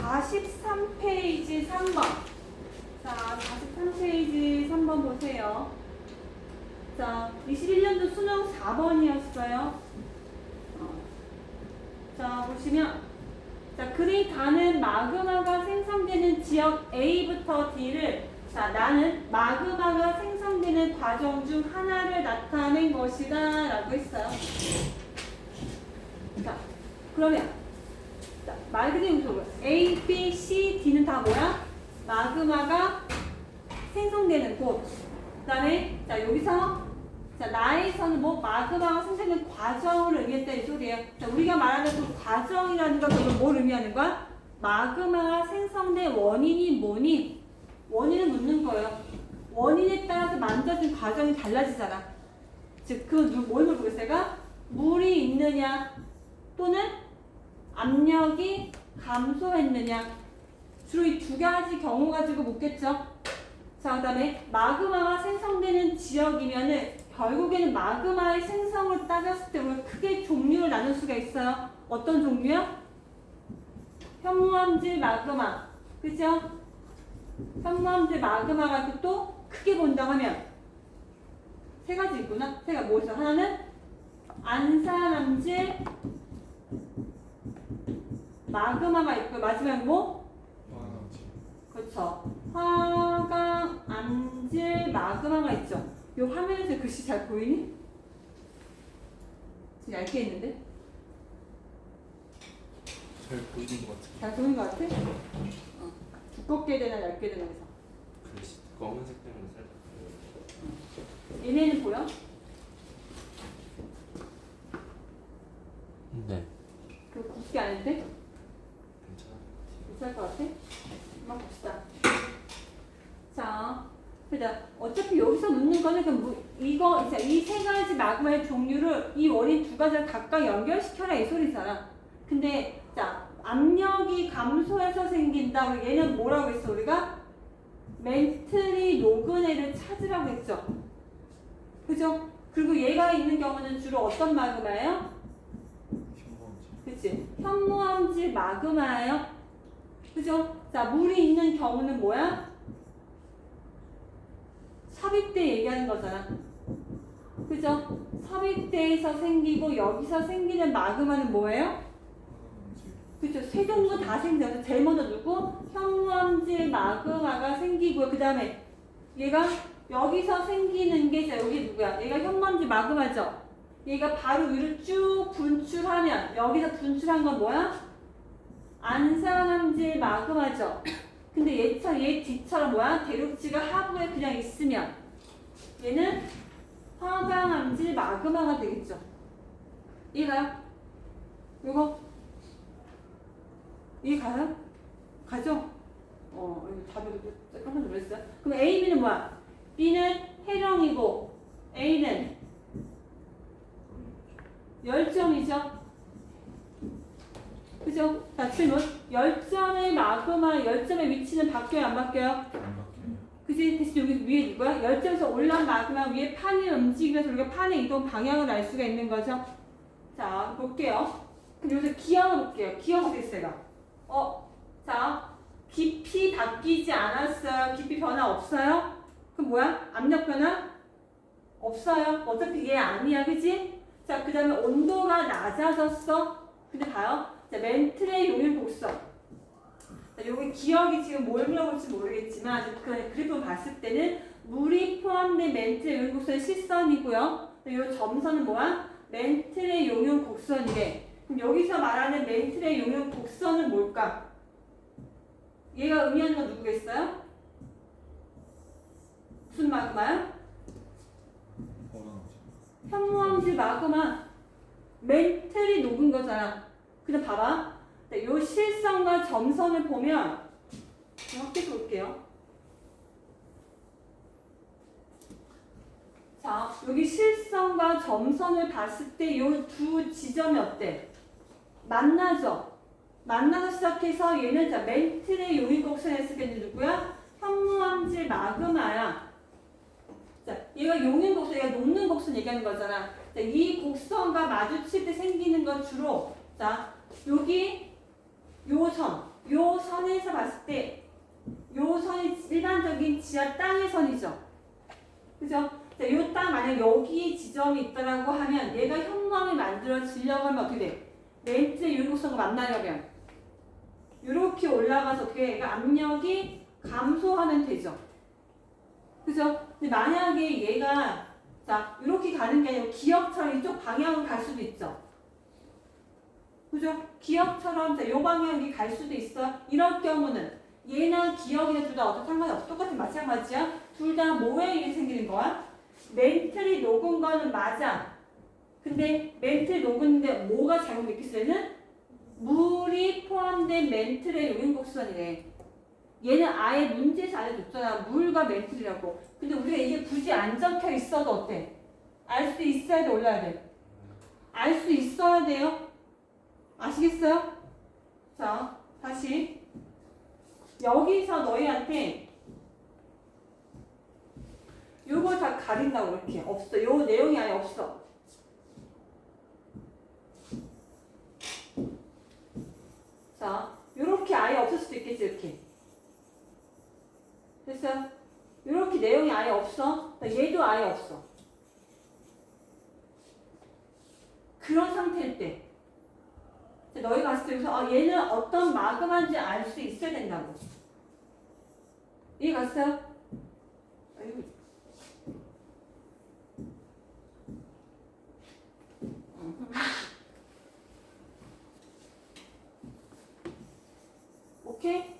43페이지 3번. 자, 43페이지 3번 보세요. 자, 21년도 수능 4번이었어요. 자, 보시면, 자, 그리다는 마그마가 생성되는 지역 A부터 D를, 자, 나는 마그마가 생성되는 과정 중 하나를 나타낸 것이다 라고 했어요. 자, 그러면 자, 말 그대로 음성으로 A, B, C, D는 다 뭐야? 마그마가 생성되는 곳. 그 다음에 자, 여기서 자, 나에서는 뭐 마그마가 생성되는 과정을 의미했다 이 소리예요. 자, 우리가 말하는 그 과정이라는 건 그걸 뭘 의미하는 거야? 마그마가 생성된 원인이 뭐니? 원인을 묻는 거예요. 원인에 따라서 만들어진 과정이 달라지잖아. 즉, 뭘 물어보겠어요? 물이 있느냐 또는 압력이 감소했느냐. 주로 이 두 가지 경우 가지고 묻겠죠. 자, 그 다음에 마그마가 생성되는 지역이면은 결국에는 마그마의 생성을 따졌을 때 우리가 크게 종류를 나눌 수가 있어요. 어떤 종류요? 현무암질 마그마. 그죠? 현무암질 마그마가 또 크게 본다고 하면 세 가지 있구나. 세 가지 뭐 있어? 하나는 안산암질 마그마가 있고 마지막 뭐? 그렇죠. 화강암질 마그마가 있죠. 이 화면에서 글씨 잘 보이니? 좀 얇게 있는데? 잘 보이는 것 같아. 잘 보이는 것 같아? 두껍게 되나 얇게 되나 해서. 글씨 검은색 때문에 살짝. 얘네는 보여? 네. 그 굵게 아닌데? 괜찮아. 괜찮을 것 같아? 한번 봅시다. 자, 그러니까 어차피 여기서 묻는 거는 이거 이제 이 세 가지 마그마의 종류를 이 원인 두 가지를 각각 연결시켜라 이 소리잖아. 근데 자, 압력이 감소해서 생긴다. 얘는 뭐라고 했어 우리가? 멘틀이 녹은 애를 찾으라고 했죠. 그죠? 그리고 얘가 있는 경우는 주로 어떤 마그마예요? 그치? 현무암질 마그마예요. 그죠? 자, 물이 있는 경우는 뭐야? 삽입대 얘기하는 거잖아. 그죠? 삽입대에서 생기고 여기서 생기는 마그마는 뭐예요? 그죠? 세 종류 다 생겨서 제일 먼저 누구? 현무암질 마그마가 생기고요. 그 다음에 얘가 여기서 생기는 게 여기 누구야? 얘가 현무암질 마그마죠? 얘가 바로 위로 쭉 분출하면 여기서 분출한 건 뭐야? 안산암질 마그마죠. 근데 얘 뒤처럼 뭐야? 대륙지가 하부에 그냥 있으면 얘는 화강암질 마그마가 되겠죠. 이해가요? 이거 이해가요? 가죠? 답이 깜짝 놀랐어요. 그럼 A, B는 뭐야? B는 해령이고 A는 열점이죠. 그죠? 자, 질문. 열점의 마그마, 열점의 위치는 바뀌어요? 안 바뀌어요? 안 바뀌어요. 그지? 대신 여기 위에 누구야? 열점에서 올라온 마그마 위에 판이 움직이면서 우리가 판의 이동 방향을 알 수가 있는 거죠. 자, 볼게요. 그럼 여기서 기억을 볼게요. 기억 어떻게 있어요? 자, 깊이 바뀌지 않았어요. 깊이 변화 없어요? 그럼 뭐야? 압력 변화? 없어요. 어차피 얘 아니야. 그지? 자, 그 다음에 온도가 낮아졌어. 근데 봐요. 자, 멘틀의 용일 곡선. 자, 여기 기억이 지금 뭘 물어볼지 모르겠지만 그 그래프를 봤을 때는 물이 포함된 멘틀의 용일 곡선의 실선이고요. 이 점선은 뭐야? 멘틀의 용일 곡선이래. 그럼 여기서 말하는 멘틀의 용일 곡선은 뭘까? 얘가 의미하는 건 누구겠어요? 무슨 마그마야? 현무암질 마그마. 멘틀이 녹은 거잖아. 그럼 봐봐. 이 실선과 점선을 보면 확대해 볼게요. 자, 여기 실선과 점선을 봤을 때 이 두 지점이 어때? 만나죠? 만나서 시작해서 얘는 자, 멘틀의 용인곡선에 했을 때 누구야? 현무암질 마그마야. 자, 얘가 용인곡선, 얘가 녹는 곡선 얘기하는 거잖아. 자, 이 곡선과 마주칠 때 생기는 건 주로 자, 여기 요 선, 요 선에서 봤을 때 요 선이 일반적인 지하 땅의 선이죠. 그죠? 자, 요 땅 만약 여기 지점이 있다라고 하면 얘가 현무암이 만들어지려고 하면 어떻게 돼? 멘트의 유리곡선과 만나려면 이렇게 올라가서 어떻게 해? 그러니까 압력이 감소하면 되죠. 그죠? 근데 만약에 얘가 자 이렇게 가는 게 아니고 기역처럼 이쪽 방향으로 갈 수도 있죠. 그죠? 기역처럼 이 방향이 갈 수도 있어. 이럴 경우는 얘나 기역이나 둘 다 어떤 상관이 없어. 똑같은 마찬가지야. 둘 다 뭐에 의해 생기는 거야? 멘틀이 녹은 거는 맞아. 근데 멘틀이 녹은데 뭐가 잘못 느꼈을 때는 물이 포함된 멘틀의 요인곡선이래. 얘는 아예 문제에서 알려줬잖아. 물과 멘틀이라고. 근데 우리가 이게 굳이 안 적혀 있어도 어때? 알 수 있어야 돼, 올라야 돼? 알 수 있어야 돼요. 아시겠어요? 자, 다시. 여기서 너희한테 요거 다 가린다고 이렇게. 없어. 요 내용이 아예 없어. 자, 요렇게 아예 없을 수도 있겠지, 이렇게. 됐어요? 이렇게 내용이 아예 없어. 얘도 아예 없어. 그런 상태일 때 너희가 봤을 때 여기서 얘는 어떤 마그마인지 알 수 있어야 된다고. 이해 갔어요? 아이고. 오케이?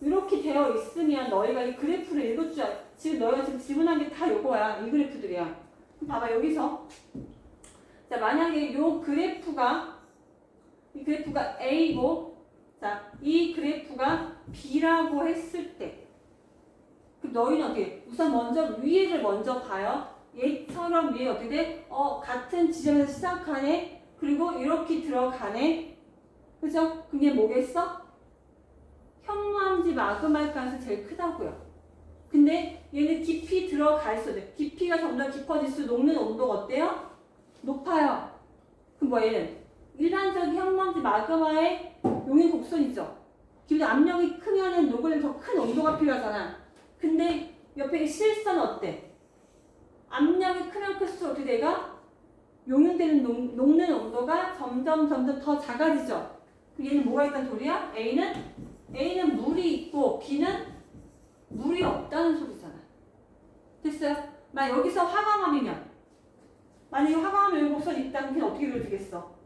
이렇게 되어 있으면 너희가 이 그래프를 읽을 줄 지금 너희가 지금 지문한 게 다 요거야. 이 그래프들이야. 봐봐 여기서 자 만약에 요 그래프가 이 그래프가 A고 자 이 그래프가 B라고 했을 때 그럼 너희는 어떻게 우선 먼저 위에를 먼저 봐요. 얘처럼 위에 어떻게 돼? 같은 지점에서 시작하네. 그리고 이렇게 들어가네. 그죠? 그게 뭐겠어? 현무암지 마그마일 가능성이 제일 크다고요. 근데 얘는 깊이 들어갈수록 깊이가 점점 깊어질수록 녹는 온도가 어때요? 높아요. 그럼 뭐 얘는 일반적인 현무암지 마그마의 용인 곡선이죠. 기본 압력이 크면은 녹을 더 큰 온도가 필요하잖아. 근데 옆에 실선은 어때? 압력이 크면 클수록 어떻게 돼가? 용인되는 녹는 온도가 점점 더 작아지죠. 그럼 얘는 뭐가 있다는 소리야? A는 물이 있고 B는 물이 없다는 소리잖아. 됐어요? 만약 여기서 화강암이면 만약에 화강암 요인곡선이 있다면 그게 어떻게 그려지겠어?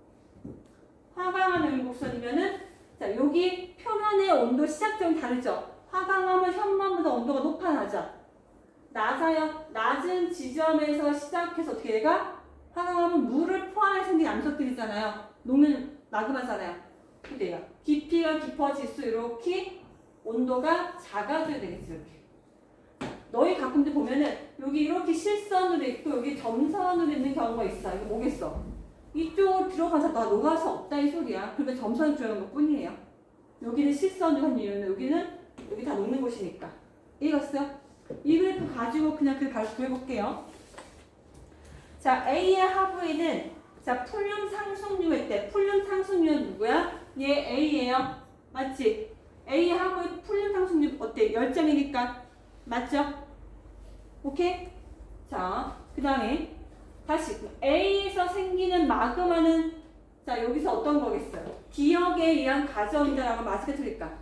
화강암 요인곡선이면은 자 여기 표면의 온도 시작점이 다르죠? 화강암은 현무암보다 온도가 높아 낮아? 낮아요. 낮은 지점에서 시작해서 어떻게 해가? 화강암은 물을 포함해 생긴 암석들이잖아요. 녹는 마그마잖아요. 근데요. 깊이가 깊어질수록 이렇게 온도가 작아져야 되겠지 이렇게. 너희 가끔도 보면은 여기 이렇게 실선으로 있고 여기 점선으로 있는 경우가 있어. 이거 뭐겠어? 이쪽으로 들어가서 나 녹아서 없다 이 소리야. 그러니까 점선을 조여놓은 것 뿐이에요. 여기는 실선으로 한 이유는 여기 다 녹는 곳이니까. 이해갔어요? 이 그래프 가지고 그냥 바로 구해볼게요. 자, A의 하부에는 자 풀륨 상승률일 때 풀륨 상승률은 누구야? 얘 A예요. 맞지? A의 하부의 풀륨 상승률 어때? 10점이니까. 맞죠? 오케이? 자, 그 다음에 다시 A에서 생기는 마그마는 자 여기서 어떤 거겠어요? 기역에 의한 과정이다라고 맞을까 틀릴까?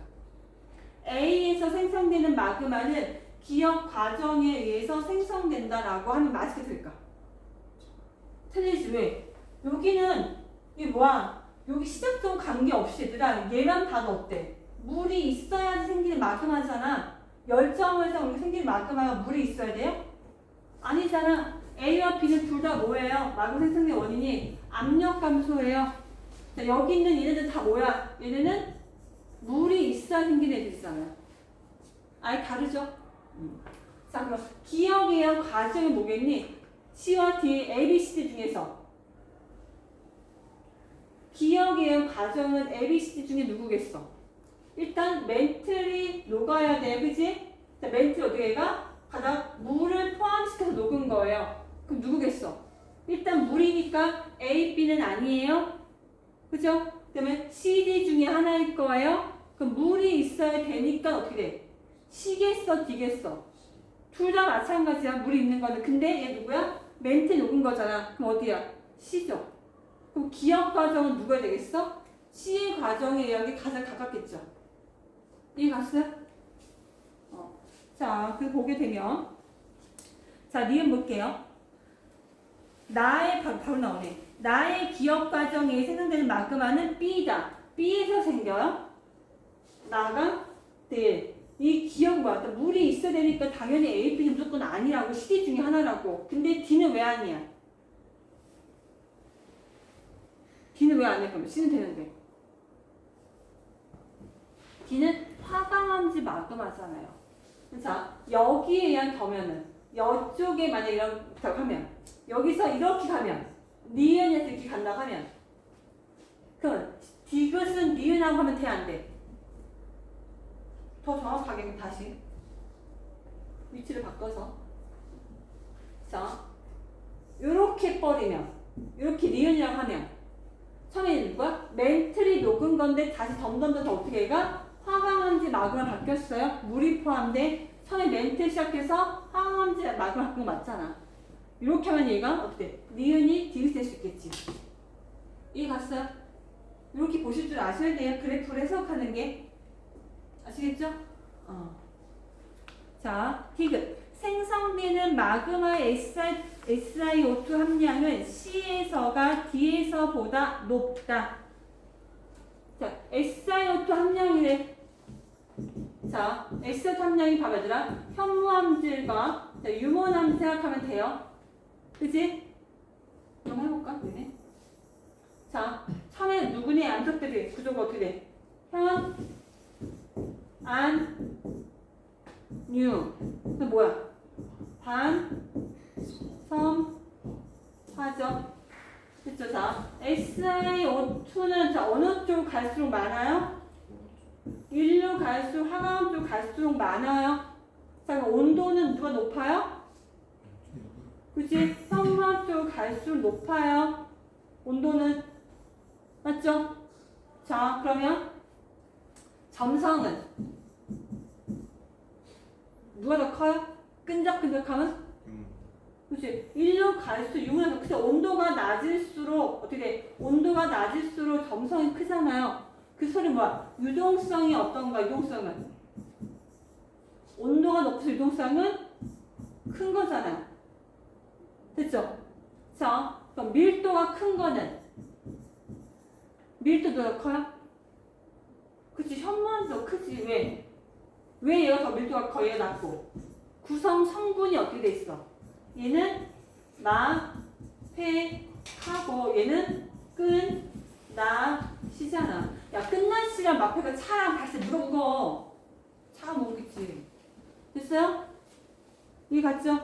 A에서 생성되는 마그마는 기역 과정에 의해서 생성된다라고 하면 맞을까 틀릴까? 틀리지. 왜? 여기는 이게 뭐야? 여기 시작점 관계없이 얘들아 얘만 봐도 어때? 물이 있어야지 생기는 마그마잖아. 열점에서 우리 생기는 마그마가 물이 있어야 돼요? 아니잖아. A와 B는 둘 다 뭐예요? 마그마 생성의 원인이 압력 감소예요. 자, 여기 있는 얘네들 다 뭐야? 얘네는 물이 있어야 생긴 애들이잖아요. 아예 다르죠? 자, 그럼 기억에 의한 과정이 뭐겠니? C와 D, A, B, C, D 중에서 기억에 의한 과정은 A, B, C, D 중에 누구겠어? 일단 멘틀이 녹아야 돼, 그지? 자, 멘틀 어떻게 가? 바닥 물을 포함시켜서 녹은 거예요. 그럼 누구겠어? 일단 물이니까 A, B는 아니에요. 그죠? 그러면 C, D 중에 하나일 거예요. 그럼 물이 있어야 되니까 어떻게 돼? C겠어, D겠어? 둘 다 마찬가지야. 물이 있는 거는. 근데 얘 누구야? 멘트 녹은 거잖아. 그럼 어디야? C죠. 그럼 기억 과정은 누가 되겠어? C의 과정에 의한 게 가장 가깝겠죠. 이해 갔어요? 자, 그 보게 되면 자, 니은 볼게요. 나의 바로 나오네. 나의 기억 과정에 생성되는 마그마는 B다. B에서 생겨요. 나가 네. 이 기억 뭐야? 물이 있어야 되니까 당연히 A, B는 무조건 아니라고. CD 중에 하나라고. 근데 D는 왜 아니야? D는 왜 아니야? 그러면 C는 되는데. D는 화강암지 마그마잖아요. 자, 여기에 의한 겸연은 이쪽에 만약 이렇게 하면 여기서 이렇게 가면 니은에서 이렇게 간다고 하면 그럼 디귿은 니은하고 하면 돼, 안 돼? 더 정확하게 다시 위치를 바꿔서 자 요렇게 버리면 요렇게 니은이라고 하면 처음에 누구야? 멘틀이 녹은 건데 다시 점점 더 어떻게 해가? 화강암지 마그마 바뀌었어요. 물이 포함돼 처음에 멘틀 시작해서 화강암지 마그마 바꾼 거 맞잖아. 이렇게 하면 얘가 어때? 니은이 디귿 될 수 있겠지. 이해 갔어요? 이렇게 보실 줄 아셔야 돼요. 그래프를 해석하는 게. 아시겠죠? 자, 디귿. 생성되는 마그마의 SiO2 함량은 C에서가 D에서보다 높다. 자, SiO2 함량이래. 자, SiO2 함량이 봐봐 얘들아. 현무암질과 유몬암 생각하면 돼요. 그치? 그럼 해볼까? 네네. 자, 처음에 누구네 암석들이 구조가 어떻게 돼? 현, 안, 뉴. 그 뭐야? 반, 섬, 화죠. 그쵸? 자, SiO2는 자, 어느 쪽 갈수록 많아요? 일로 갈수록, 화강암 쪽 갈수록 많아요. 자, 그럼 온도는 누가 높아요? 그치? 현무암 쪽 갈수록 높아요. 온도는. 맞죠? 자, 그러면 점성은 누가 더 커요? 끈적끈적하면? 그치? 일로 갈수록 유문에서 그치? 온도가 낮을수록 어떻게 돼? 온도가 낮을수록 점성이 크잖아요. 그 소리 뭐야? 유동성이 어떤가? 유동성은 온도가 높을수록 유동성은 큰 거잖아요. 됐죠? 자, 그럼 밀도가 큰 거는 밀도도 더 커요? 그치? 현무암도 크지. 왜? 왜 얘가 더 밀도가 커? 얘가 낮고 구성 성분이 어떻게 돼 있어? 얘는 마, 폐, 하고 얘는 끈, 나, 시잖아. 야, 끝나시랑 마페가 차랑 발색 누가 무거워? 차가 무겁겠지. 됐어요? 이해 갔죠?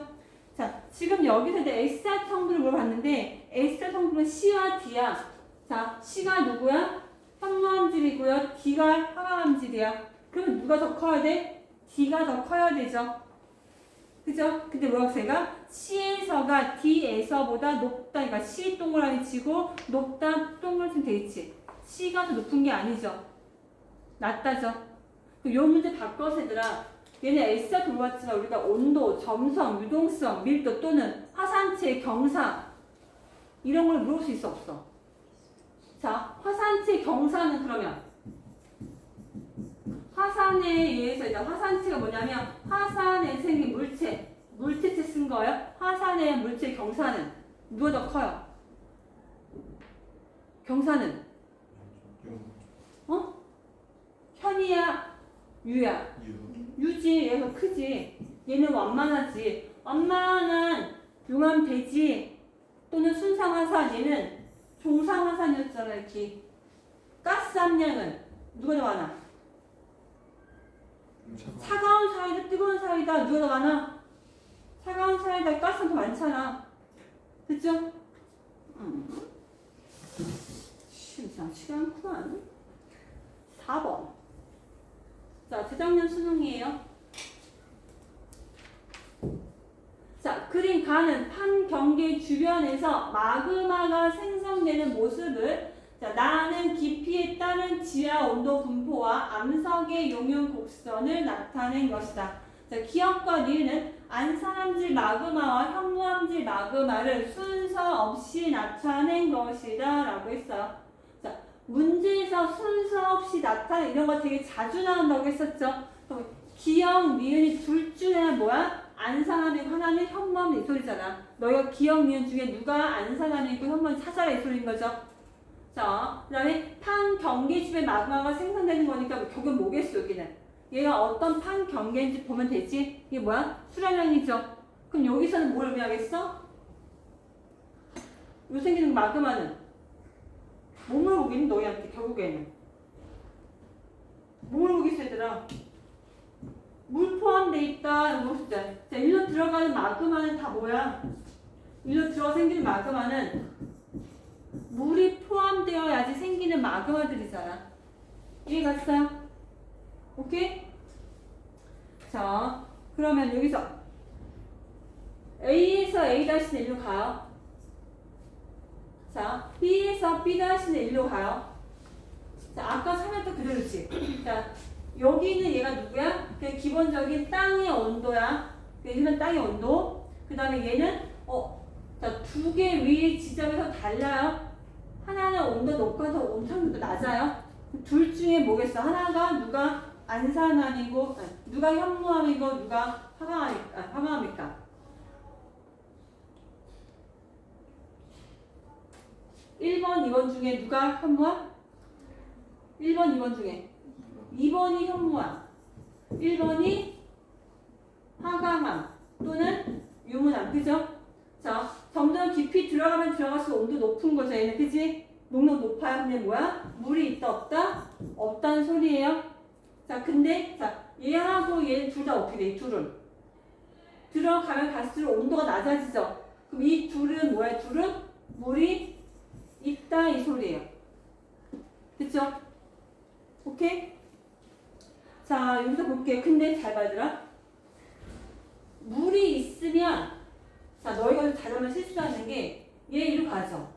자, 지금 여기서 이제 S자 성분을 물어봤는데 S자 성분은 C와 D야. 자, C가 누구야? 현무암질이고요. D가 화강암질이야. 그럼 누가 더 커야 돼? D가 더 커야 되죠. 그죠? 근데 모학생가 C에서가 D에서보다 높다. 그러니까 C 동그라미 치고 높다 동그라미 치면 되겠지. C가 더 높은 게 아니죠. 낮다죠. 그럼 요 문제 바꿔서 얘들아. 얘는 S자 돌봤지만 우리가 온도, 점성, 유동성, 밀도 또는 화산체, 경사 이런 걸 물어볼 수 있어 없어? 자, 화산체, 경사는 그러면 화산에 의해서 이제 화산체가 뭐냐면 화산에 생긴 물체, 물체체 쓴 거예요. 화산의 물체 경사는 누가 더 커요? 경사는 현이야, 유야. 유지. 얘가 크지. 얘는 완만하지. 완만한 용암 대지 또는 순상화산 얘는 종상화산이었잖아. 이렇게 가스 함량은 누가 더 많아? 차가운 사이다 뜨거운 사이다 누가 더 많아? 차가운 사이다 가스는 더 많잖아. 됐죠? 심상치가 않구만. 4번. 자, 재작년 수능이에요. 자, 그린 가는 판경계 주변에서 마그마가 생성되는 모습을 자, 나는 깊이에 따른 지하 온도 분포와 암석의 용융 곡선을 나타낸 것이다. 자, 기억과 니은은 안산암질 마그마와 현무암질 마그마를 순서 없이 나타낸 것이다 라고 했어요. 자, 문제에서 순서 없이 나타낸 이런 거 되게 자주 나온다고 했었죠. 그럼 기억, 니은이 둘 중에 뭐야? 안산암이고 하나는 현무암 이 소리잖아. 너희가 기억, 니은 중에 누가 안산암이고 현무암 찾아라 이 소리인 거죠. 자, 그 다음에 판경계집의 마그마가 생성되는 거니까 결국 뭐겠어 여기는. 얘가 어떤 판경계인지 보면 되지. 이게 뭐야? 수량량이죠. 그럼 여기서는 뭘 의미하겠어? 요 생기는 마그마는 뭐 물어보기는 너희한테 결국에는 뭐 물어보겠어 얘들아? 물 포함돼 있다. 자, 일로 들어가는 마그마는 다 뭐야? 일로 들어 생기는 마그마는 물이 포함되어야지 생기는 마그마들이잖아. 이해 갔어요? 오케이? 자, 그러면 여기서 A에서 A-1로 가요. 자, B에서 B-1로 가요. 자, 아까 설명했던 그대로지. 자, 여기는 얘가 누구야? 그냥 기본적인 땅의 온도야. 얘는 땅의 온도. 그 다음에 얘는 자, 두 개 위의 지점에서 달라요. 하나는 온도 높아서 온천도 낮아요. 둘 중에 뭐겠어? 하나가 누가 안산암이고, 누가 현무암이고, 누가 화강암일까? 1번, 2번 중에 누가 현무암? 1번, 2번 중에 2번이 현무암, 1번이 화강암 또는 유문암, 그죠? 자, 점점 깊이 들어가면 들어갈수록 온도 높은 거죠. 얘는 그지? 농도 높아요. 근데 뭐야? 물이 있다 없다? 없다는 소리예요. 자, 근데 자 얘하고 얘 둘 다 어떻게 돼? 이 둘은 들어가면 갈수록 온도가 낮아지죠. 그럼 이 둘은 뭐야? 둘은 물이 있다 이 소리예요. 그쵸? 오케이? 자, 여기서 볼게요. 근데 잘 봐들아. 물이 있으면 자, 너희가 잘하면 실수하는 게 얘 이리로 가죠.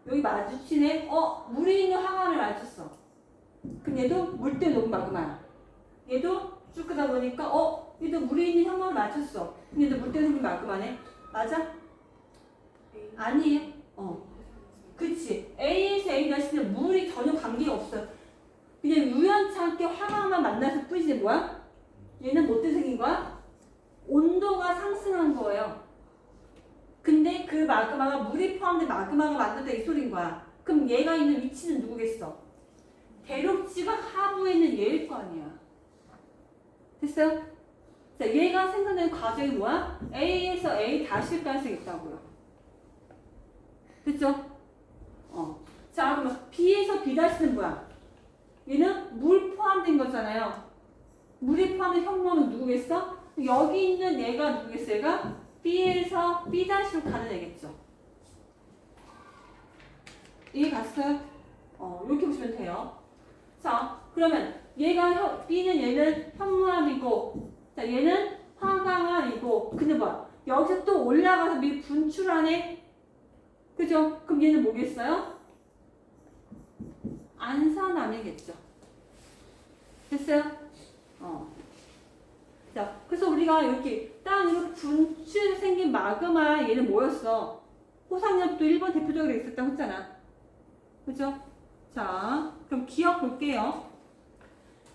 여기 마주치네. 물이 있는 화강을 맞췄어. 그럼 얘도 물 때문에 녹은 마그마야. 얘도 쭉 끄다 보니까 얘도 물이 있는 현무암을 맞췄어. 근데 얘도 물 때문에 생긴 마그마네. 맞아? 아니에요. 그치. A에서 A-는 물이 전혀 관계가 없어요. 그냥 우연찮게 화강만 만났을 뿐이지 뭐야? 얘는 뭐 때문에 생긴 거야? 온도가 상승한 거예요. 근데 그 마그마가 물이 포함된 마그마가 만들었다 이 소린 거야. 그럼 얘가 있는 위치는 누구겠어? 대륙지가 하부에 있는 얘일 거 아니야. 됐어요? 자, 얘가 생성되는 과정이 뭐야? A에서 A 다실 가능성이 있다고요. 됐죠? 자, 그러면 B에서 B 다시는 뭐야? 얘는 물 포함된 거잖아요. 물이 포함된 현무암은 누구겠어? 여기 있는 얘가 누구겠어? 얘가 B에서 B-로 가는 애겠죠. 이해 갔어요? 이렇게 보시면 돼요. 자, 그러면 B는 얘는 현무암이고, 자, 얘는 화강암이고, 근데 뭐야? 여기서 또 올라가서 미 분출하네? 그죠? 그럼 얘는 뭐겠어요? 안산암이겠죠. 됐어요? 자, 그래서 우리가 이렇게 땅으로 분출해서 생긴 마그마 얘는 뭐였어? 호상엽도 1번 대표적으로 있었다고 했잖아. 그죠? 자, 그럼 기억 볼게요.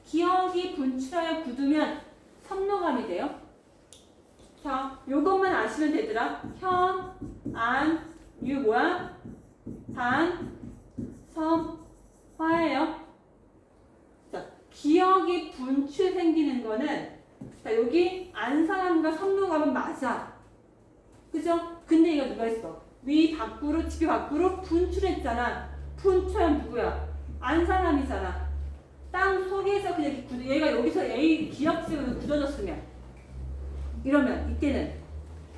기억이 분출하여 굳으면 섬노감이 돼요. 자, 요것만 아시면 되더라. 현, 안, 유 뭐야? 단, 섬, 화예요. 자, 기억이 분출 생기는 거는 자, 여기 안산암과 섬노감은 맞아. 그죠? 근데 이거 누가 했어? 위 밖으로, 지표 밖으로 분출했잖아. 분출한 누구야? 안산암이잖아. 땅 속에서 그냥 얘가 여기서 A 기억지으로 굳어졌으면 이러면 이때는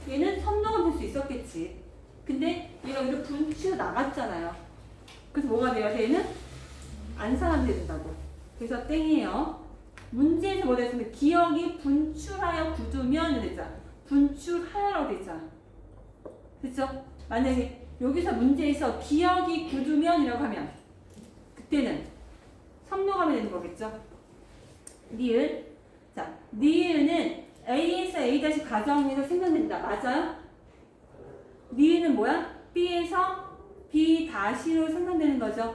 얘는 섬노감 될 수 있었겠지. 근데 얘가 여기로 분출해 나갔잖아요. 그래서 뭐가 돼요? 얘는 안산암 된다고. 그래서 땡이에요. 문제에서 뭐 됐으면 기억이 분출하여 굳으면 되잖아. 분출하여라고 되잖아. 그쵸? 만약에 여기서 문제에서 기억이 굳으면이라고 하면 그때는 선로가면 되는 거겠죠. 니은. 자, 니은은 A에서 A- 가정에서 생성된다. 맞아요? 니은은 뭐야? B에서 B-로 생성되는 거죠.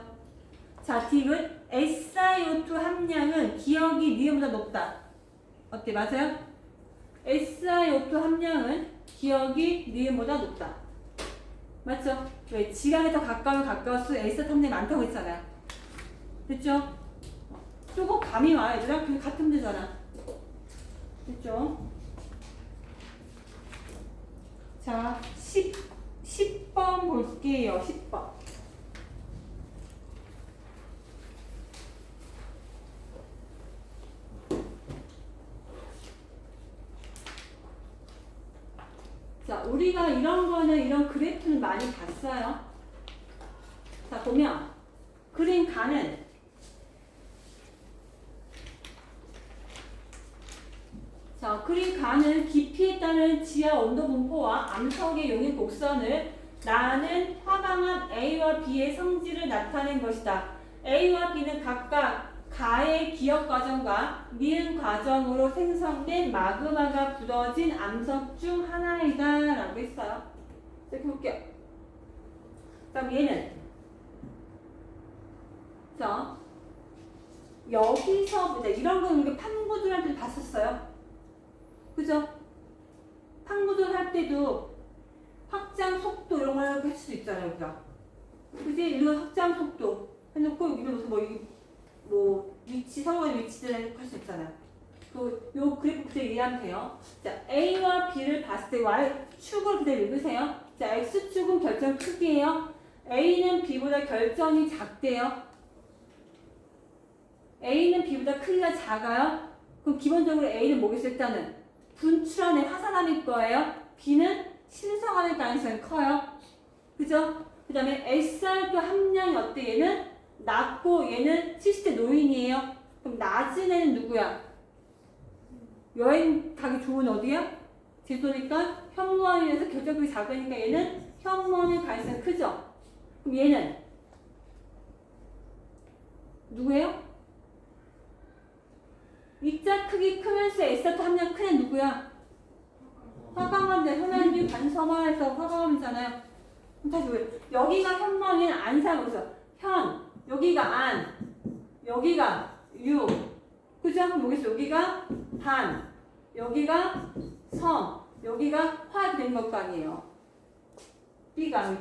자, 디귿. SiO2 함량은 기억이 니은보다 높다. 어때? 맞아요? SiO2 함량은 기억이 니은보다 높다. 맞죠? 왜? 지각에 더 가까우면 가까울수록 SiO2 함량이 많다고 했잖아요. 됐죠? 조금 감이 와, 얘들아? 그게 같은 데잖아. 됐죠? 자, 10번 볼게요. 10번. 자, 우리가 이런 거는, 이런 그래프는 많이 봤어요. 자, 보면, 그린 가는, 자, 그린 가는 깊이에 따른 지하 온도 분포와 암석의 용인 곡선을 나는 화강암 A와 B의 성질을 나타낸 것이다. A와 B는 각각 가의 기억 과정과 니은 과정으로 생성된 마그마가 굳어진 암석 중 하나이다 라고 했어요. 이렇게 볼게요. 그럼 얘는 자, 여기서 보자. 이런 건 우리가 판고들한테 봤었어요. 그죠? 판고들 할 때도 확장 속도 이런 걸 할 수도 있잖아요, 우리가. 그지? 이거 확장 속도 해놓고 여기는 무슨 뭐 위치, 상호간의 위치들 할 수 있잖아요. 요 그래프 그대로 이해하면 돼요. 자, A와 B를 봤을 때 Y축을 그대로 읽으세요. 자, X축은 결정 크기예요. A는 B보다 결정이 작대요. A는 B보다 크기가 작아요. 그럼 기본적으로 A는 뭐겠어요? 일단은 분출원의 화산암일 거예요. B는 신성암일 가능성이 커요. 그죠? 그 다음에 SiO2 함량이 어때? 얘는 낮고 얘는 70대 노인이에요. 그럼 낮은 애는 누구야? 여행 가기 좋은 어디야? 제소니까 현무암에서 결정력이 작으니까 얘는 현무암일 가능성이 크죠? 그럼 얘는 누구예요? 입자 크기 크면서 SiO2 함량 큰 애 누구야? 화강암이잖아. 현안유 반섬화에서 화강암이잖아요. 그럼 다시 왜? 여기가 현무암이 안 사면서 현, 여기가 안, 여기가 유. 그죠? 그럼 뭐겠어? 여기가 반, 여기가 섬, 여기가 화 된 것 아니에요. B가.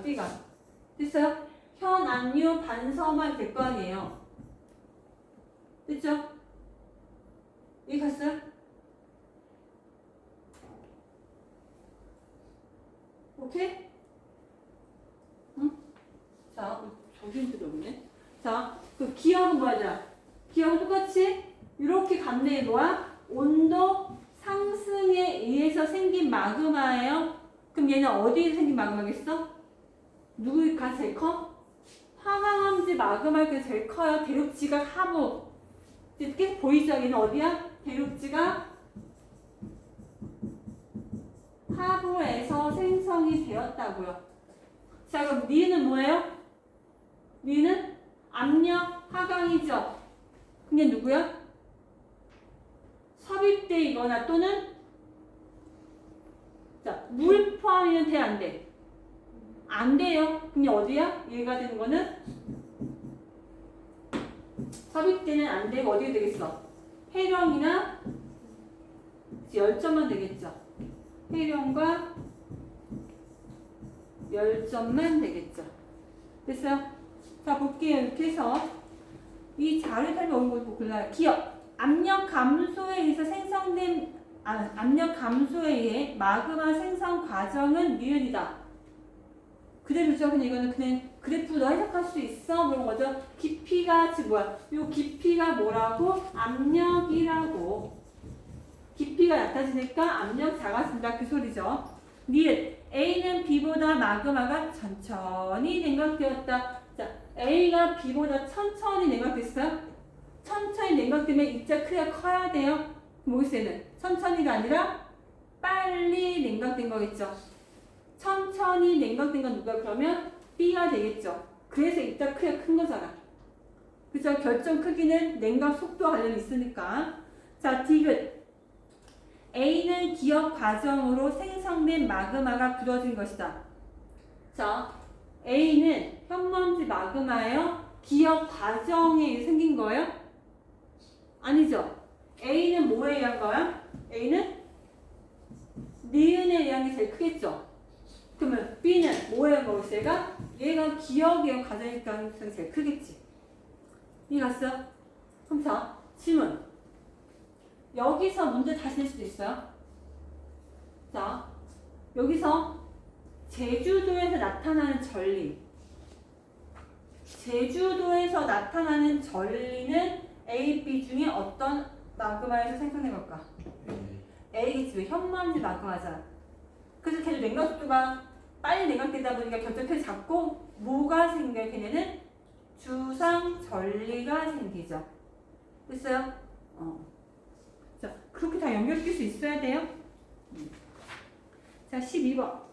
됐어요? 현, 안, 유, 반섬화 될 거 아니에요. 됐죠? 이해 갔어요? 오케이? 응? 자, 정신 들어오네. 자, 그 기억은 뭐하자? 기억은 똑같이 이렇게 간대 뭐야? 온도 상승에 의해서 생긴 마그마예요. 그럼 얘는 어디에 생긴 마그마겠어? 누구가 제일 커? 화강암지 마그마가 제일 커요. 대륙지각 하부. 이렇게 보이죠? 얘는 어디야? 대륙지각 하부에서 생성이 되었다고요. 자, 그럼 니은 뭐예요? 니은 압력 하강이죠. 근데 누구야? 섭입대이거나 또는 자, 물 포함이면 돼, 안 돼? 안 돼요. 그럼 어디야? 얘가 되는 거는 섭입대는 안 되고 어디가 되겠어? 해령이나 열점만 되겠죠. 해령과 열점만 되겠죠. 됐어요? 자, 볼게요. 이렇게 해서 이 자료에 따르면 온 거 골라요. 기억. 압력 감소에 의해서 생성된 압력 감소에 의해 마그마 생성 과정은 니은이다. 그대로죠. 그냥 이거는 그냥 그래프로 해석할 수 있어. 그런 거죠. 깊이가 지금 뭐야? 요 깊이가 뭐라고? 압력이라고. 깊이가 낮아지니까 압력 작아진다. 그 소리죠. 니은. A는 B보다 마그마가 천천히 냉각되었다. 자, A가 B보다 천천히 냉각됐어요? 천천히 냉각되면 입자 크기가 커야 돼요. 뭐겠어요? 천천히가 아니라 빨리 냉각된 거겠죠. 천천히 냉각된 건 누가? 그러면 B가 되겠죠. 그래서 입자 크기가 큰 거잖아. 그죠? 결정 크기는 냉각 속도와 관련이 있으니까. 자, 디귿. A는 기억 과정으로 생성된 마그마가 굳어진 것이다. 자, A는 흙먼지 마그마예요? 기억 과정에 의해 생긴 거예요? 아니죠. A는 뭐에 의한 거야? A는 니은에 의한 게 제일 크겠죠. 그러면 B는 뭐에 의한 거고 얘가 기억에 의한 과정일 가능성이 제일 크겠지. 이해갔어? 그럼 자, 질문. 여기서 문제 다시 낼 수도 있어요. 자, 여기서 제주도에서 나타나는 전리. 제주도에서 나타나는 전리는 A, B 중에 어떤 마그마에서 생성된 걸까? A겠지. 왜 현먼지 마그마잖아. 그래서 걔도 냉각 속도가 빨리 냉각되다 보니까 결정표를 잡고 뭐가 생겨요? 걔네는 주상 전리가 생기죠. 됐어요? 자, 그렇게 다 연결시킬 수 있어야 돼요. 자, 12번.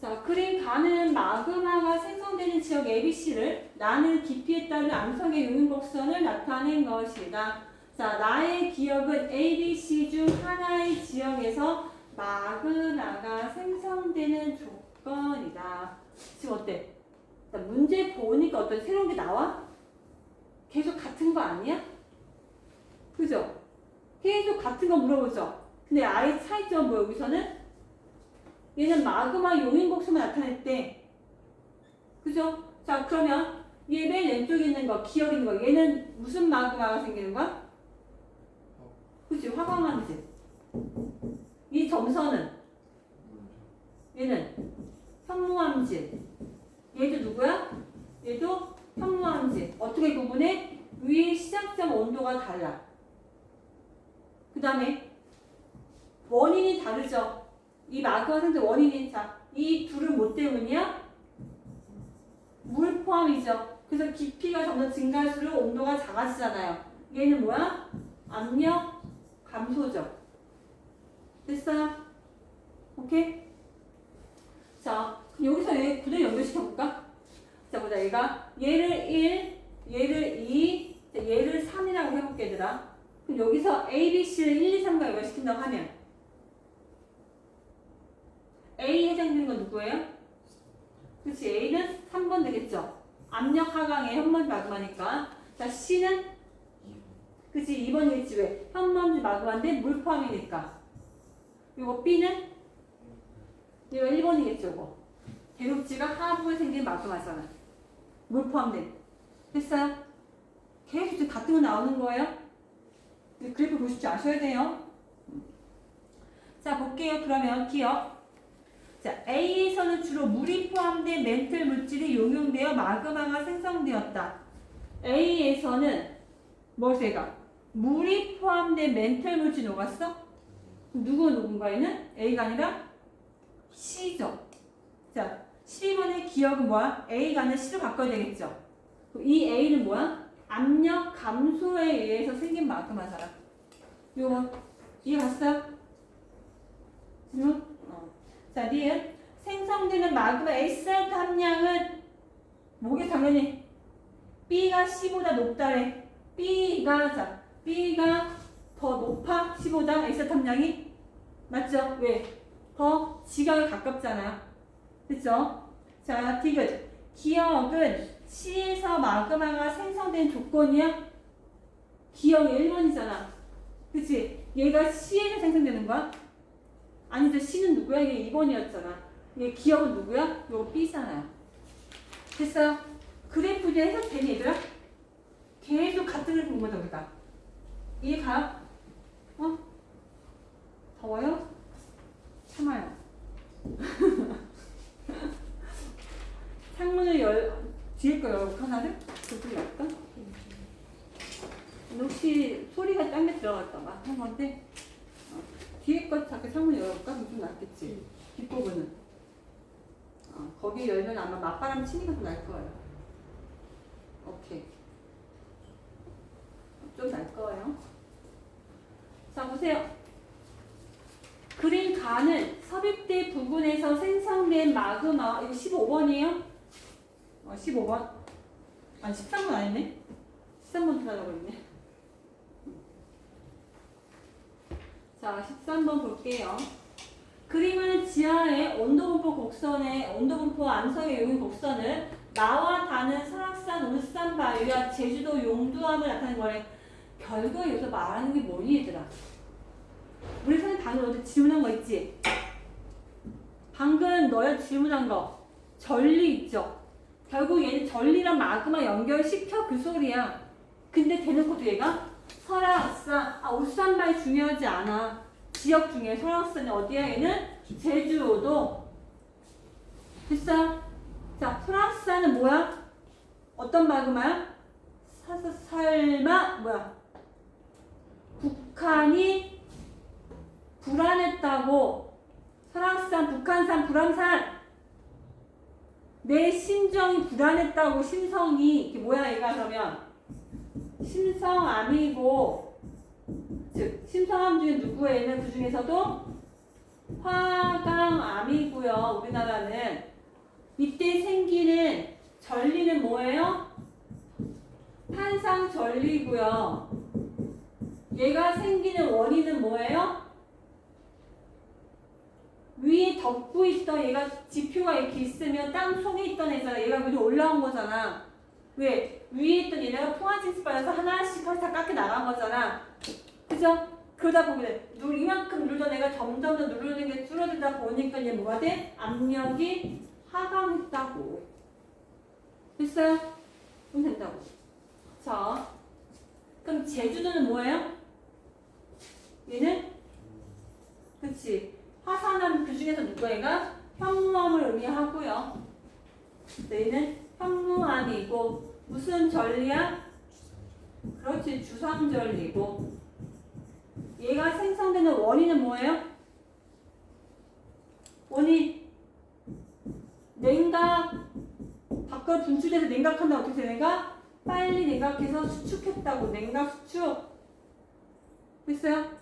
자, 그림 가는 마그마가 생성되는 지역 ABC를 나는 깊이에 따른 암석의 용인곡선을 나타낸 것이다. 자, 나의 기억은 ABC 중 하나의 지역에서 마그마가 생성되는 조건이다. 지금 어때? 자, 문제 보니까 어떤 새로운 게 나와? 계속 같은 거 아니야? 그죠? 계속 같은 거 물어보죠? 근데 아예 차이점은 뭐야, 여기서는? 얘는 마그마 용인곡선만 나타냈대. 그죠? 자, 그러면 얘 맨 왼쪽에 있는 거, 기억 있는 거, 얘는 무슨 마그마가 생기는 거야? 그치? 화강암지. 이 점선은? 얘는 현무암지. 얘도 누구야? 얘도 현무암지. 어떻게 구분해? 위의 시작점 온도가 달라. 그 다음에 원인이 다르죠. 이 마그마 생성 원인이, 자, 이 둘은 뭐 때문이야? 물 포함이죠. 그래서 깊이가 점점 증가할수록 온도가 작아지잖아요. 얘는 뭐야? 압력 감소죠. 됐어요? 오케이? 자, 그럼 여기서 얘 그대로 연결시켜볼까? 자, 보자. 얘를 1, 얘를 2, 얘를 3이라고 해볼게, 얘들아. 그럼 여기서 A, B, C를 1, 2, 3과 연결시킨다고 하면 A 해당되는 건 누구예요? 그렇지. A는 3번 되겠죠. 압력 하강의 현먼지 마그마니까. 자, C는 그치. 2번이겠지. 왜? 현먼지 마그마인데 물 포함이니까. 요거 B는 얘가 1번이겠죠. 요거. 대륙지가 하부에 생긴 마그마잖아. 물 포함된. 됐어요? 계속 같은 거 나오는 거예요. 그래프 보실 줄 아셔야 돼요. 자, 볼게요. 그러면 기억. 자, A에서는 주로 물이 포함된 멘틀 물질이 용용되어 마그마가 생성되었다. A에서는 뭐세가? 물이 포함된 멘틀 물질이 녹았어? 누군가 얘는? A가 아니라 C죠. 자, 12번의 기억은 뭐야? A가 아니라 C로 바꿔야 되겠죠. 이 A는 뭐야? 압력 감소에 의해서 생긴 마그마잖아. 요거 이해 갔어요? 자, 니은 생성되는 마그마 S알트 함량은 뭐게 당연히 B가 C보다 높다래. B가 더 높아? C보다 S알트 함량이? 맞죠? 왜? 더 지각에 가깝잖아요. 그쵸? 자, 디귿. 기억은 C에서 마그마가 생성된 조건이야? 기억이 1번이잖아. 그치? 얘가 C에서 생성되는 거야? 아니죠. C는 누구야? 이게 2번이었잖아. 얘 기억은 누구야? 요거 B잖아요. 됐어요? 그래프 이제 해석되니 얘들아? 계속 같은 그래프 본 거죠, 우리가. 이해 가요? 더워요? 참아요. 창문을 뒤에 거 열고 하나를? 그쪽에 열까? 혹시 소리가 딴 데 들어갈까봐 한 건데, 뒤에 거 자꾸 창문 열어볼까? 좀 낫겠지. 뒷부분은. 거기 열면 아마 맞바람 치니까 좀 날 거예요. 오케이. 좀 날 거예요. 자, 보세요. 그린 가는 섭입대 부근에서 생성된 마그마, 이거 15번이에요? 15번. 아니 13번 아니네? 13번 들어가고 있네. 자, 13번 볼게요. 그림은 지하의 온도분포 곡선의 온도분포 암석의 용인 곡선을 나와 다는 설악산, 울산 바위와 제주도 용두암을 나타내는 거래. 결국 여기서 말하는 게 뭐니 얘들아? 우리 선생님 방금 어제 질문한 거 있지? 방금 너야 질문한 거 전리 있죠? 결국 얘는 전리랑 마그마 연결시켜 그 소리야. 근데 대놓고도 얘가 설악산, 울산 바위 중요하지 않아. 지역 중에 설악산이 어디야? 얘는 제주도. 됐어요? 자, 설악산은 뭐야? 어떤 마그마야? 설마 뭐야? 북한이 불안했다고. 설악산, 북한산, 불암산. 내 심정이 불안했다고. 심성이 이게 뭐야 얘가 그러면? 심성암이고, 즉 심성암 중에 누구에는 그 중에서도 화강암이고요. 우리나라는 이때 생기는 전리는 뭐예요? 탄상전리고요. 얘가 생기는 원인은 뭐예요? 위에 덮고 있던 얘가 지표가 이렇게 있으면 땅 속에 있던 애잖아. 얘가 위로 올라온 거잖아. 왜? 위에 있던 얘네가 풍화진수 받아서 하나씩 다 깎여 나간 거잖아. 그죠? 그러다 보면 이만큼 누르던 애가 점점 더 누르는 게 줄어들다 보니까 얘 뭐가 돼? 압력이 하강했다고. 됐어요? 그럼 된다고. 자, 그럼 제주도는 뭐예요? 얘는? 그치. 화산암 그 중에서 누가 얘가? 현무암을 의미하고요. 얘는 현무암이고 무슨 전리야? 그렇지. 주상전리고. 얘가 생성되는 원인은 뭐예요? 원인 냉각 밖으로 분출돼서 냉각한다. 어떻게 돼? 내가 빨리 냉각해서 수축했다고. 냉각 수축. 됐어요?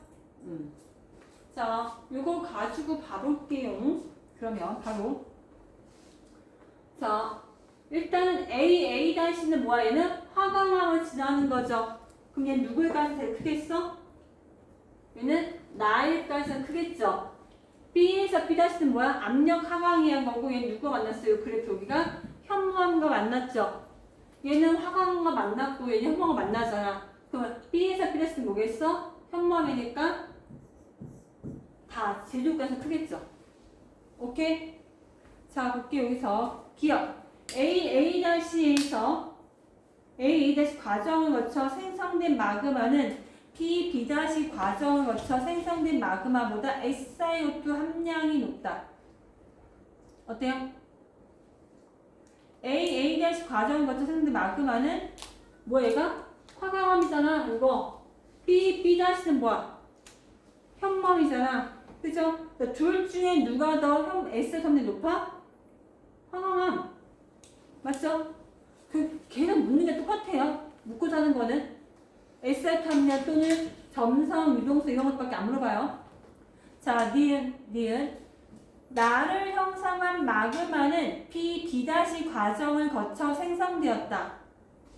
자, 요거 가지고 봐볼게요. 그러면 바로 자, 일단은 AA-는 뭐야? 얘는 화강암을 지나는 거죠. 그럼 얘는 누구의 가능성이 제일 크겠어? 얘는 나일 가능성이 크겠죠. B에서 B-는 뭐야? 압력 하강이한 거고 얘는 누구가 만났어요? 그래프 여기가 현무암과 만났죠. 얘는 화강암과 만났고 얘는 현무암과 만나잖아. 그러면 B에서 B-는 뭐겠어? 현무암이니까 다 제조 가능성이 크겠죠. 오케이? 자, 볼게요. 여기서 기억 AA-에서 AA- 과정을 거쳐 생성된 마그마는 B 과정을 거쳐 생성된 마그마보다 SiO2 함량이 높다. 어때요? AA- 과정을 거쳐 생성된 마그마는 뭐 얘가? 화강암이잖아. 이거 B는 뭐야? 현무암이잖아. 그죠? 둘 중에 누가 더 S의 함량이 높아? 화강암. 맞죠? 걔는 묻는 게 똑같아요. 묻고 사는 거는 SI 함량 또는 점성, 유동성 이런 것밖에 안 물어봐요. 자, 니은. 나를 형성한 마그마는 B 과정을 거쳐 생성되었다.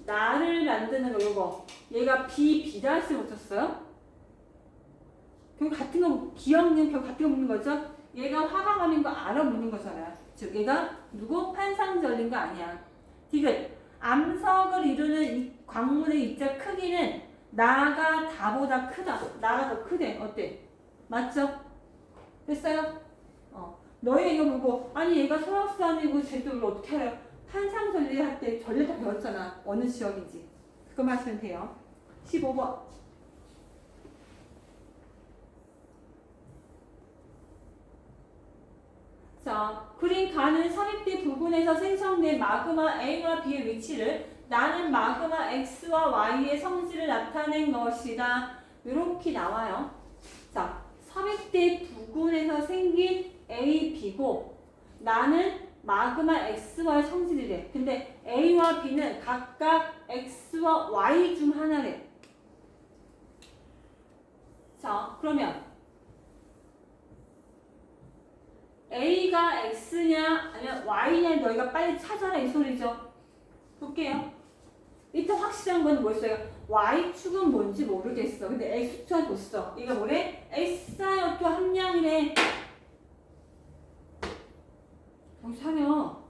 나를 만드는 거 요거. 얘가 B-를 붙였어요. 결국 같은 거, 기억력 결국 같은 거 묻는 거죠. 얘가 화강암인 거 알아 묻는 거잖아요. 즉 얘가 누구? 판상절린 거 아니야. 디귿. 암석을 이루는 이 광물의 입자 크기는 나가 다보다 크다. 나가 더 크대. 어때? 맞죠? 됐어요? 너희 이거 보고 아니 얘가 설악산이고 제주도를 어떻게 알아요? 판상전리 할 때 전리 다 배웠잖아. 어느 지역인지. 그거만 하시면 돼요. 15번. 자, 그린 가는 삽입대 부근에서 생성된 마그마 A와 B의 위치를 나는 마그마 X와 Y의 성질을 나타낸 것이다. 이렇게 나와요. 자, 삽입대 부근에서 생긴 A, B고 나는 마그마 X와의 성질이래. 근데 A와 B는 각각 X와 Y 중 하나래. 자, 그러면 A가 X냐 아니면 Y냐 너희가 빨리 찾아라 이 소리죠. 볼게요. 일단 확실한 건 뭐였어요? Y축은 뭔지 모르겠어. 근데 X축은 줬어. 이거 뭐래? X자역도 함량이래. 정신 차려.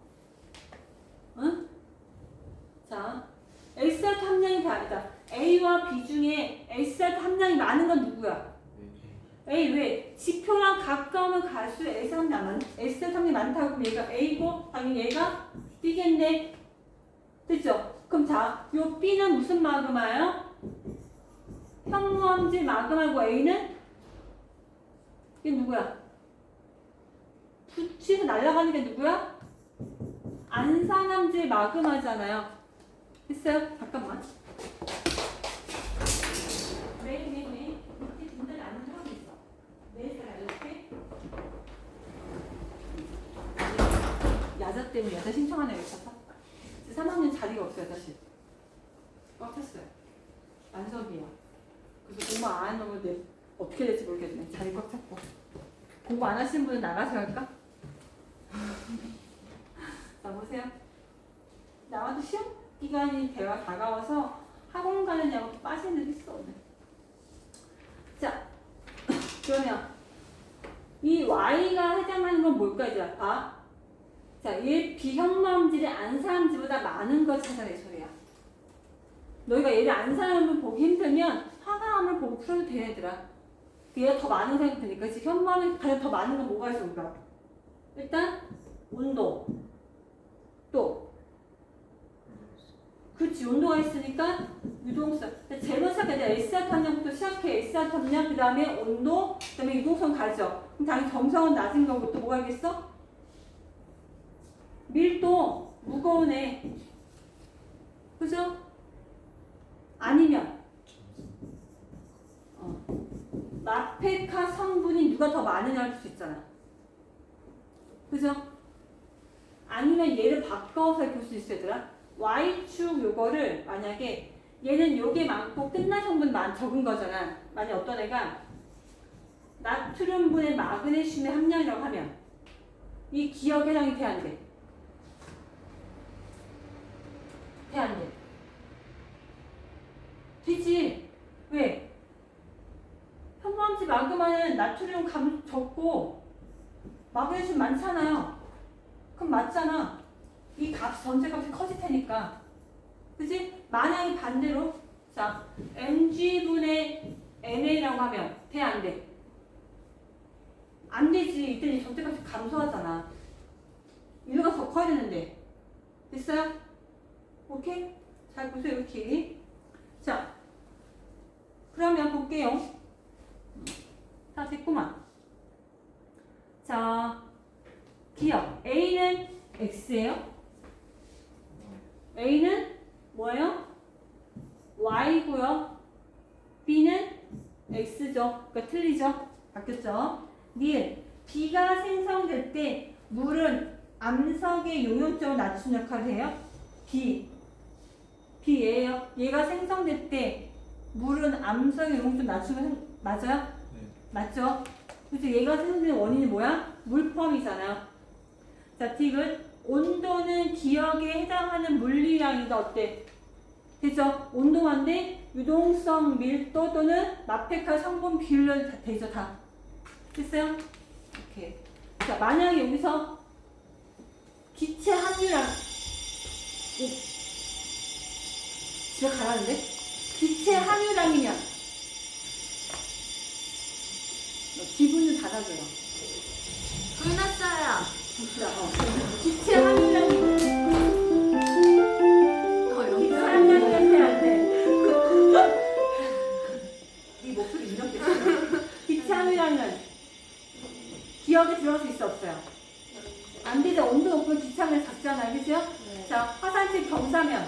응? 자, X자역도 함량이 다르다. A와 B 중에 X자역도 함량이 많은 건 누구야? A. 왜? 지표랑 가까우면 갈수록 X자역도 함량이 많다고 그럼 얘가 A고 당연히 얘가 B겠네. 됐죠? 그럼 자, 요 B는 무슨 마그마예요? 현무암질 마그마고 A는? 이게 누구야? 붙이고 날아가는 게 누구야? 안산암질 마그마잖아요. 됐어요? 잠깐만. 매일 밑에 분들 안 하고 있어. 매일 잘 이렇게. 야자 때문에 야자 신청하는 애 있어서 3학년 자리가 없어요, 다시. 꽉 찼어요. 만석이야. 그래서 공부 안 하는 놈들 어떻게 될지 모르겠네. 자리 꽉 찼고. 공부 안 하시는 분은 나가서 할까? 자, 보세요. 나와도 시험 기간이 대화 다가와서 학원 가느냐고 빠지는 데 있어, 오늘. 자, 그러면 이 Y가 해당하는 건 뭘까, 이제? 봐. 자, 얘 비현무암질이 안산암질보다 많은 걸 찾아내 소리야. 너희가 얘를 안산암을 보기 힘들면 화가암을 보고 풀어도 돼, 얘들아. 얘가 더 많은 생각 드니까. 지금 현무암이 가장 더 많은 건 뭐가 있어, 우리가? 일단 온도. 또 그렇지, 온도가 있으니까 유동성. 제일 시작해야 돼. S자 탐량부터 시작해. S자 탐량, 그 다음에 온도, 그 다음에 유동성 가죠. 그럼 당연히 점성은 낮은 거고 또 뭐가 있겠어? 밀도, 무거운 애. 그죠? 아니면 마페카 성분이 누가 더 많으냐 할 수 있잖아. 그죠? 아니면 얘를 바꿔서 볼 수 있어, 얘들아. Y축 요거를 만약에 얘는 요게 많고 끝난 성분 적은 거잖아. 만약 어떤 애가 나트륨분의 마그네슘의 함량이라고 하면 이 기억 해당이 돼, 안 돼? 돼, 안 돼? 되지. 왜? 현무암질 마그마는 나트륨 감 적고 마그네슘 많잖아요. 그럼 맞잖아. 이 값, 전체 값이 커질 테니까. 그치? 만약에 반대로, 자, mg분의 na라고 하면 돼, 안 돼? 안 되지. 이때 전체 값이 감소하잖아. 인류가 더 커야 되는데. 됐어요? 오케이? 잘 보세요, 이렇게. 자, 그러면 볼게요. 다 됐구만. 자, 기억. A는 X예요. A는 뭐예요? Y고요. B는 X죠. 그러니까 틀리죠? 바뀌었죠? 니은. B가 생성될 때 물은 암석의 용역적으로 낮춘 역할을 해요. B예요. 얘가 생성될 때 물은 암석의 용역적으로 낮추면 맞아요? 네. 맞죠? 그래서 얘가 생성되는 원인이 뭐야? 물 포함이잖아요. 자, D는 온도는 기억에 해당하는 물리량이다. 어때? 되죠? 온도만데 유동성, 밀도 또는 마페카 성분 비율로 다 되죠, 다. 됐어요? 오케이. 자, 만약에 여기서 기체 함유량, 집에 가라는데? 기체 함유량이면 기분 좀 닫아줘요. 끝났어요. 기체 함유량이 기체 함유량이 안 돼. 이 목소리 이렇게 기체 함유량은 기억에 들어갈 수 있어, 없어요? 안 되죠. 온도 높으면 기체 함유량 작잖아요, 그죠? 네. 자, 화산재 경사면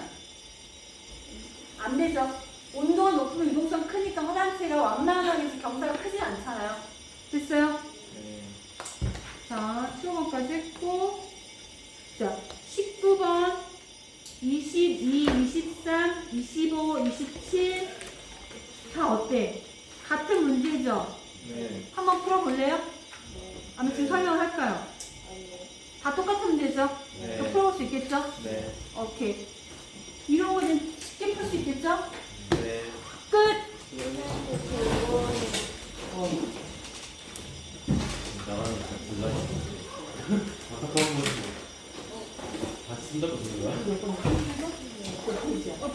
안 되죠. 온도가 높으면 유동성 크니까 화산재가 완만하게 경사가 크지 않잖아요. 됐어요? 네. 자, 7번까지 했고, 자, 19번, 22, 23, 25, 27, 다 어때? 같은 문제죠? 네. 한번 풀어볼래요? 아마 지금 설명을 할까요? 다 똑같으면 되죠? 네. 또 풀어볼 수 있겠죠? 네. 오케이. 이런 거는 쉽게 풀 수 있겠죠? 네. 끝! 나가는 거 골라. 아까운 거지. 다 쓴다고 쓰는 거야?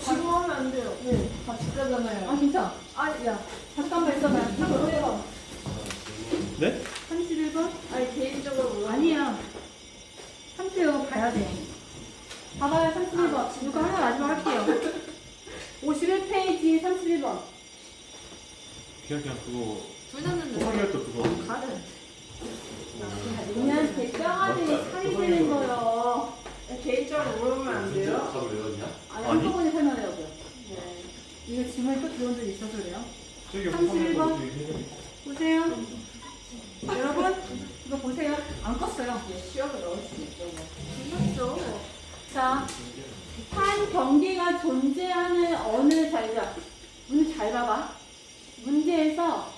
지금 하면 안 돼요. 네, 다 진짜잖아요. 아, 진짜? 아, 야. 잠깐만 있어봐. 31번. 네? 31번? 아니 개인적으로 물어. 아니야. 31번 봐야 돼. 봐봐요, 31번. 이거 하나 마지막 할게요. 51페이지 31번. 그냥 그거 둘 놨는데. 토박이할 때 그거. 가는. 그냥 뼈가들이 살이 되는 거요. 개인적으로 물어보면 안 돼요? 답을 외웠냐? 아니, 아니? 한꺼번에 설명해요고요. 네. 이거 질문이 또 들어온 적이 있어서 그래요. 저기 31번. 보세요. 여러분, 이거 보세요. 안 껐어요. 시험을 넣을 수 있죠. 뭐. 끝났죠. 자, 한 경계가 존재하는 어느 자리자. 문제 잘 봐봐. 문제에서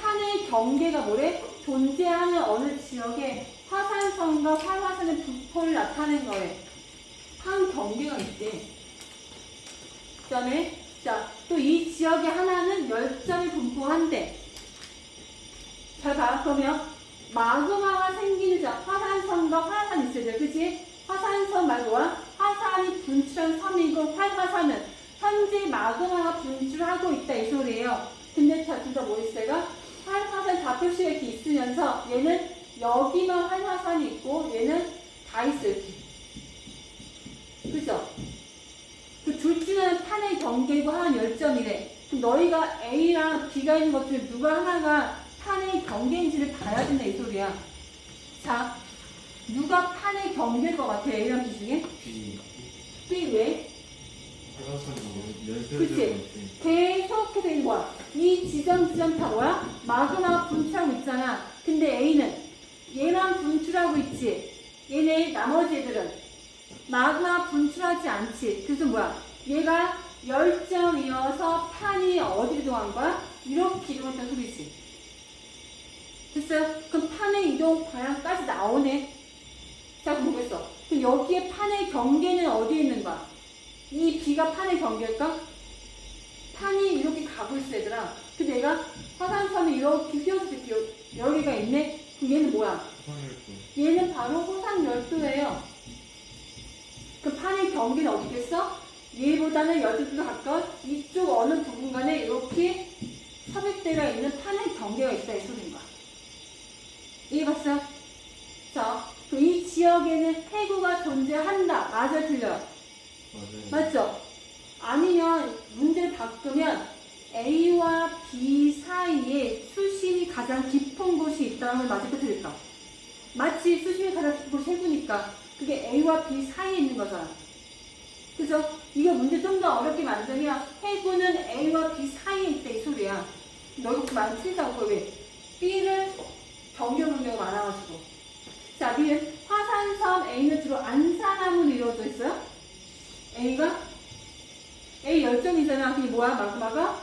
탄의 경계가 뭐래? 존재하는 어느 지역에 화산성과 활화산의 분포를 나타낸 거래. 한 경계가 있대. 그 다음에, 자, 또 이 지역의 하나는 열점이 분포한대. 잘 봐. 그러면 마그마가 생기는 자, 화산성과 활화산이 있어야 돼. 그치? 화산성 말고 화산이 분출한 섬이고 활화산은 현재 마그마가 분출하고 있다 이 소리예요. 근데 자, 둘 다 뭐 있어요? 활화산 다 표시가 이렇게 있으면서 얘는 여기만 활화산이 있고 얘는 다 있어 이렇게. 그죠? 그 둘 중에 탄의 경계고 하나는 열점이래. 그럼 너희가 A랑 B가 있는 것 중에 누가 하나가 탄의 경계인지를 봐야 된다 이 소리야. 자, 누가 탄의 경계일 것 같아? A랑 B 중에? B. B 왜? 화산이 그치? 계속해서 있는 거야. 이 지점 다 뭐야? 마그마 분출하고 있잖아. 근데 A는 얘만 분출하고 있지. 얘네 나머지 애들은 마그마 분출하지 않지. 그래서 뭐야? 얘가 열점이어서 탄이 어디로 이동한 거야? 이렇게 이동했다는 소리지. 됐어요? 그럼 판의 이동 방향까지 나오네. 자, 그럼 보겠어. 그럼 여기에 판의 경계는 어디에 있는 거야? 이 B가 판의 경계일까? 판이 이렇게 가고 있어, 얘들아. 근데 얘가 화산섬이 이렇게 휘어서 이렇게 여기가 있네? 그럼 얘는 뭐야? 얘는 바로 호상열도예요. 그 판의 경계는 어디겠어? 얘보다는 열도가 가까운 이쪽 어느 부분간에 이렇게 삽입대가 있는 판의 경계가 있다, 이 소리인 거야. 이해갔어요? 자, 그럼 이 지역에는 해구가 존재한다. 맞아, 틀려요? 맞죠? 아니면 문제를 바꾸면 A와 B 사이에 수심이 가장 깊은 곳이 있다는 걸 맞을까 틀릴까? 마치 수심이 가장 깊은 곳이 해구니까 그게 A와 B 사이에 있는 거잖아. 그죠? 이거 문제 좀 더 어렵게 만들면 해구는 A와 B 사이에 있다 이 소리야. 너희 많이 틀리다고. 왜? B를 경계문제가 많아가지고. 자, B는 화산섬 A는 주로 안산암으로 이루어져 있어요. A가? A 열점이잖아. 그게 뭐야? 마그마가?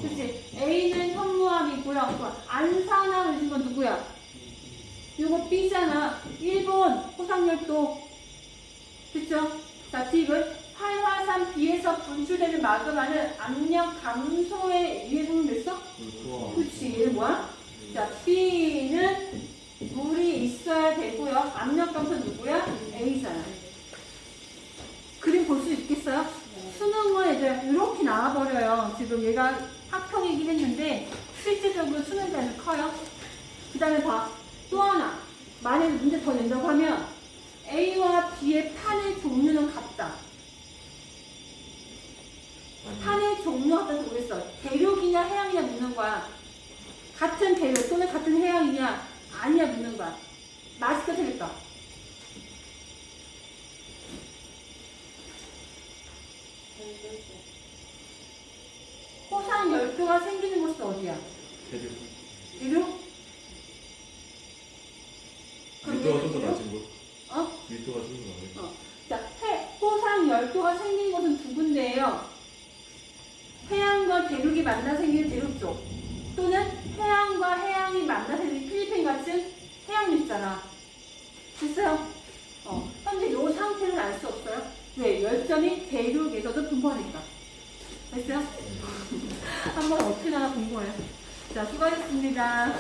그치? A는 현무암이고요. 안산암을 준 건 누구야? 이거 B잖아. 일본 호상열도. 그쵸? 자, D는 활화산 B에서 분출되는 마그마는 압력 감소에 의해 성공됐어? 그치? 얘는 뭐야? 자, B는 물이 있어야 되고요. 압력 감소 누구야? A잖아. 그림 볼 수 있겠어요? 수능은 이제 이렇게 나와버려요. 지금 얘가 학평이긴 했는데 실제적으로 수능자는 커요. 그 다음에 봐. 또 하나. 만약에 문제 더 낸다고 하면 A와 B의 판의 종류는 같다. 판의 종류가 같다고 모르겠어. 대륙이냐 해양이냐 묻는 거야. 같은 대륙 또는 같은 해양이냐 아니냐 묻는 거야. 맞을까 틀릴까? 호상 열도가 생기는 곳은 어디야? 대륙. 대륙? 밀도가 좀 더 낮은 곳. 어? 밀도가 좀 더 낮은 곳. 자, 호상 열도가 생긴 곳은 두 군데예요. 해양과 대륙이 만나 생기는 대륙 쪽, 또는 해양과 해양이 만나 생기는 필리핀 같은 해양류 있잖아. 됐어요? 현재 이 상태는 알 수 없어요. 왜? 열점이 대륙에서도 분포하니까. 됐어요? 한번 어떻게 나나 궁금해요. 자, 수고하셨습니다.